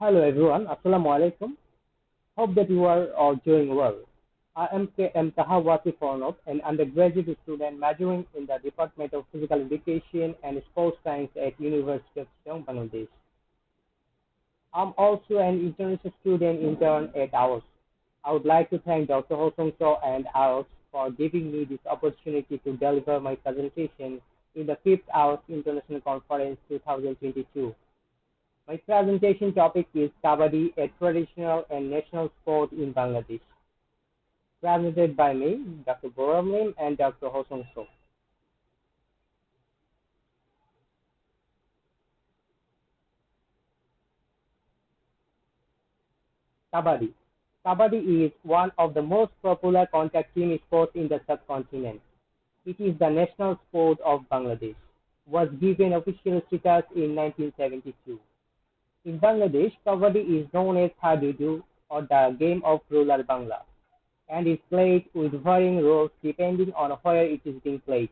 Hello everyone, Assalamu alaikum. Hope that you are all doing well. I am K.M. Tahawati Fornov, an undergraduate student majoring in the Department of Physical Education and Sports Science at University of Chittagong, Bangladesh. I'm also an international student intern at IOHSK. I would like to thank Dr. Hosong So and IOHSK for giving me this opportunity to deliver my presentation in the 5th IOHSK International Conference 2022. My presentation topic is Kabaddi, a traditional and national sport in Bangladesh. Presented by me, Dr. Boram and Dr. Hosong So. Kabaddi. Kabaddi is one of the most popular contact team sports in the subcontinent. It is the national sport of Bangladesh. Was given official status in 1972. In Bangladesh, Kabaddi is known as Hadudu or the game of rural Bangla and is played with varying rules depending on where it is being played.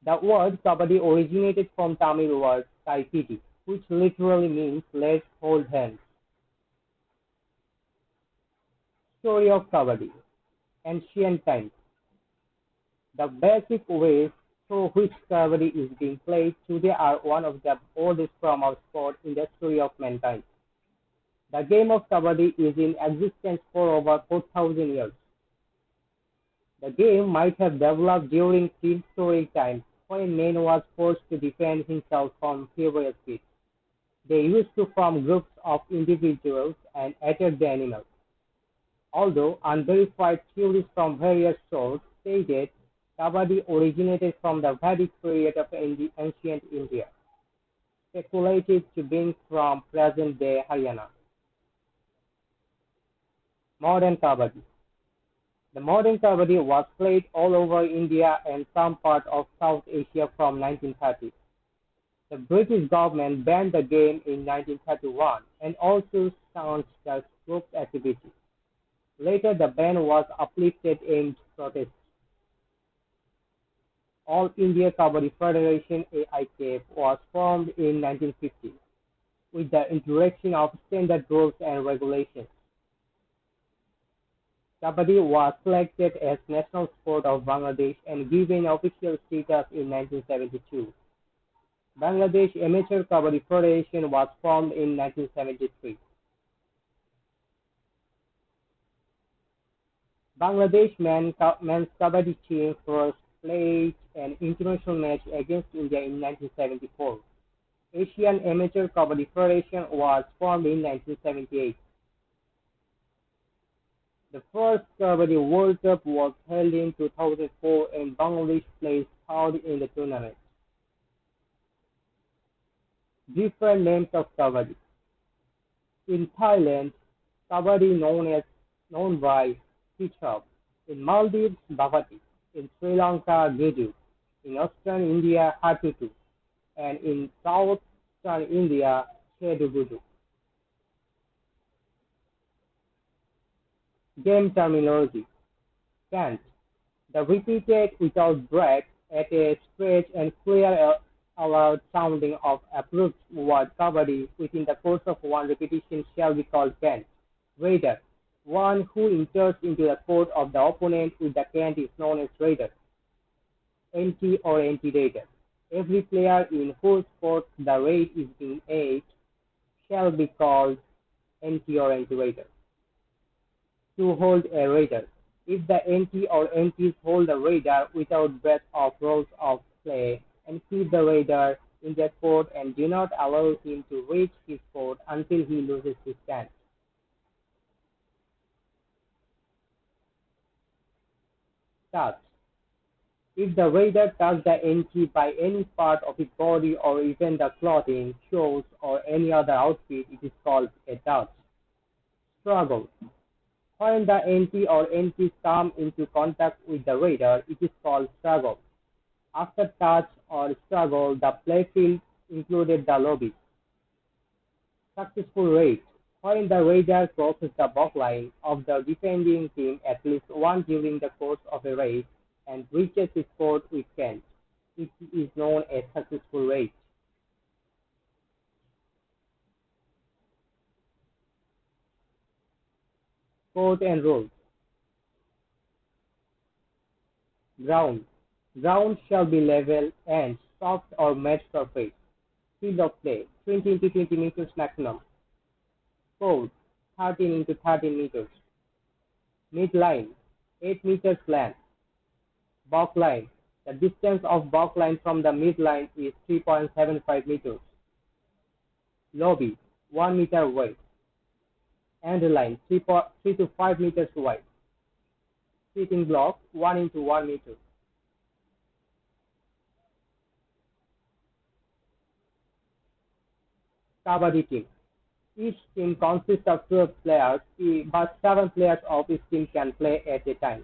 The word Kabaddi originated from Tamil word Kaipiti, which literally means let's hold hands. Story of Kabaddi. Ancient times. The basic ways through which Kabaddi is being played today are one of the oldest form of sport in the history of mankind. The game of Kabaddi is in existence for over 4,000 years. The game might have developed during prehistoric times when man was forced to defend himself from furious beasts. They used to form groups of individuals and attack the animals. Although unverified theories from various sources stated Kabaddi originated from the Vedic period of ancient India, speculated to be from present-day Haryana. Modern Kabaddi. The modern Kabaddi was played all over India and some parts of South Asia from 1930. The British government banned the game in 1931 and also staunched the group's activity. Later, the ban was uplifted in protest. All India Kabaddi Federation (AIKF) was formed in 1950 with the introduction of standard rules and regulations. Kabaddi was selected as national sport of Bangladesh and given official status in 1972. Bangladesh Amateur Kabaddi Federation was formed in 1973. Bangladesh men's Kabaddi team first played an international match against India in 1974. Asian Amateur Kabaddi Federation was formed in 1978. The first Kabaddi World Cup was held in 2004 and Bangladesh placed third in the tournament. Different names of Kabaddi. In Thailand, Kabaddi known by Pichap. In Maldives, Bhavati. In Sri Lanka, Gedu. In Eastern India, Hatutu. And in Southern India, Chedugudu. Game terminology. Chant. The repeated without break at a straight and clear aloud sounding of approved word Kabaddi within the course of one repetition shall be called chant. Raider. One who enters into the court of the opponent with the chant is known as raider. Anti or anti-raider. Every player in whose court the raid is being aimed shall be called anti or anti-raider. To hold a raider. If the anti or antis hold the raider without breach of rules of play and keep the raider in their court and do not allow him to reach his court until he loses his chance. Touch. If the raider touches the anti by any part of his body or even the clothing, shoes, or any other outfit, it is called a touch. Struggle. When the anti or antis come into contact with the raider, it is called struggle. After touch or struggle, the playfield included the lobby. Successful raid. When the raider crosses the back line of the defending team at least once during the course of a raid and reaches his court with chance, it is known as successful raid. Court and rules. Ground. Ground shall be level and soft or mat surface. Field of play 20 into 20 meters maximum. Court 13 into 13 meters. Midline 8 meters length. Balk line. The distance of balk line from the midline is 3.75 meters. Lobby 1 meter wide. End line 3 to 5 meters wide. Sitting block 1 into 1 meter. Kabaddi team. Each team consists of 12 players, but 7 players of each team can play at a time.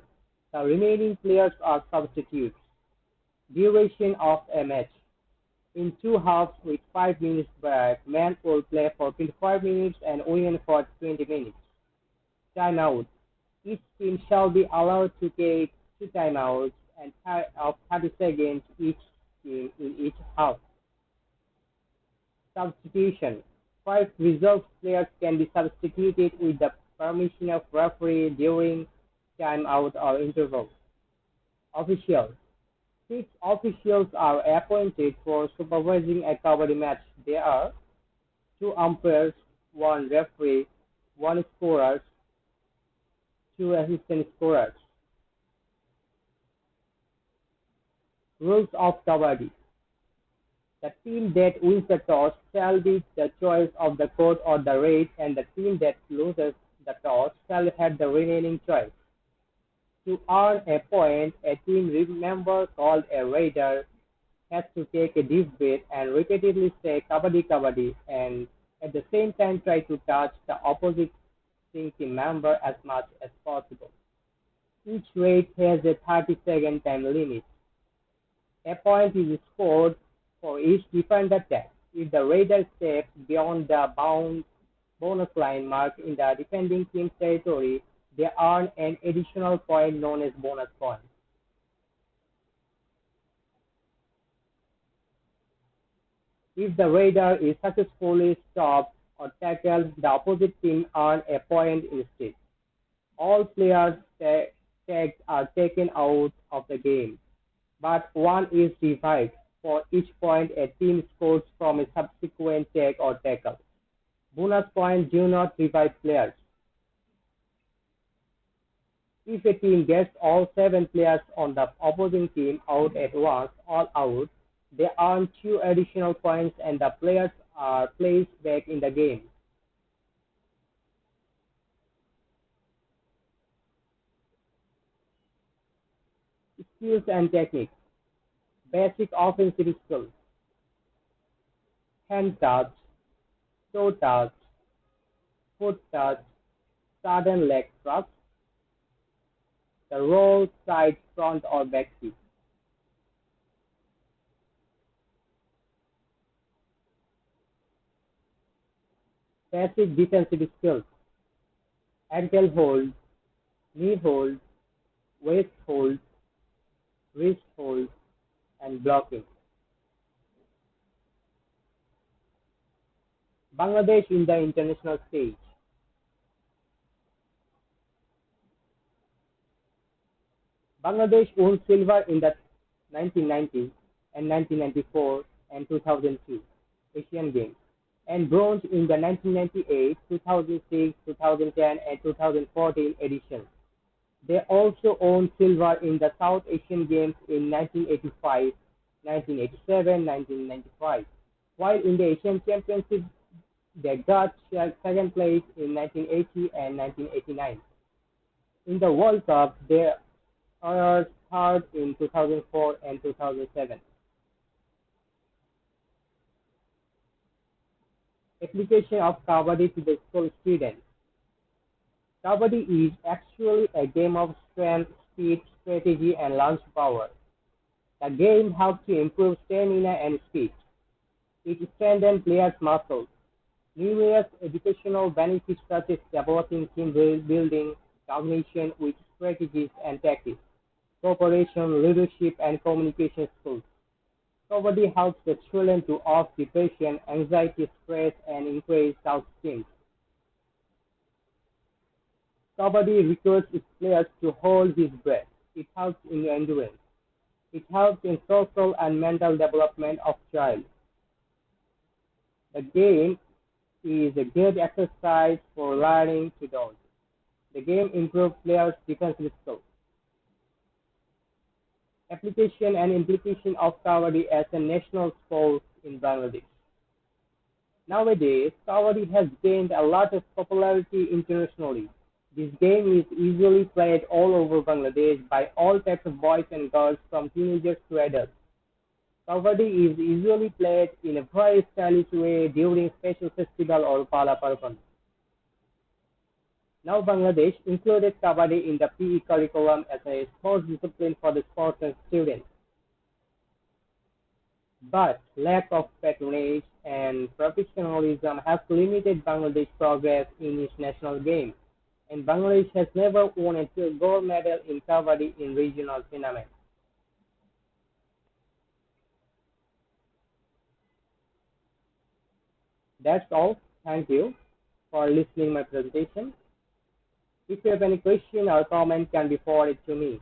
The remaining players are substitutes. Duration of a match. In two halves with 5 minutes break, men will play for 25 minutes and women for 20 minutes. Timeout. Each team shall be allowed to take 2 timeouts and of 30 seconds each team in each half. Substitution. 5 reserve players can be substituted with the permission of referee during timeout or interval. Officials. 6 officials are appointed for supervising a kabaddi match. There are 2 umpires, 1 referee, 1 scorer, 2 assistant scorers. Rules of kabaddi. The team that wins the toss shall be the choice of the court or the rate, and the team that loses the toss shall have the remaining choice. To earn a point, a team member called a raider has to take a deep breath and repeatedly say "Kabaddi, Kabaddi," and at the same time try to touch the opposite team member as much as possible. Each raid has a 30-second time limit. A point is scored for each defender tap. If the raider steps beyond the bonus line marked in the defending team's territory, they earn an additional point known as bonus point. If the raider is successfully stopped or tackled, the opposite team earn a point instead. All players tagged are taken out of the game, but one is revived for each point a team scores from a subsequent tag or tackle. Bonus points do not revive players. If a team gets all 7 players on the opposing team out at once, all out, they earn 2 additional points and the players are placed back in the game. Skills and techniques. Basic offensive skills. Hand touch, toe touch, foot touch, sudden leg thrust, the roll, side, front or back kick. Basic defensive skills. Ankle hold, knee hold, waist hold, wrist hold, and blocking. Bangladesh in the international stage. Bangladesh won silver in the 1990 and 1994 and 2002 Asian Games, and bronze in the 1998, 2006, 2010, and 2014 editions. They also won silver in the South Asian Games in 1985, 1987, 1995, while in the Asian Championships they got second place in 1980 and 1989. In the World Cup, they are third in 2004 and 2007. Application of Kabaddi to the school students. Kabaddi is actually a game of strength, speed, strategy, and lunge power. The game helps to improve stamina and speed. It strengthens players' muscles. Numerous educational benefits such as developing team building, cognition with strategies and tactics, cooperation, leadership, and communication skills. Kabaddi helps the children to off depression, anxiety, stress, and increase self-esteem. Kabaddi requires its players to hold his breath. It helps in endurance. It helps in social and mental development of child. The game is a good exercise for learning to dodge. The game improves players' defensive skills. Application and implication of Kabaddi as a national sport in Bangladesh. Nowadays, Kabaddi has gained a lot of popularity internationally. This game is usually played all over Bangladesh by all types of boys and girls from teenagers to adults. Kabaddi is usually played in a very stylish way during special festival or Pala Parvan. Now Bangladesh included Kabaddi in the PE curriculum as a sports discipline for the sports and students. But lack of patronage and professionalism has limited Bangladesh's progress in its national game, and Bangladesh has never won a gold medal in Kabaddi in regional tournaments. That's all. Thank you for listening my presentation. If you have any question or comment can be forwarded to me.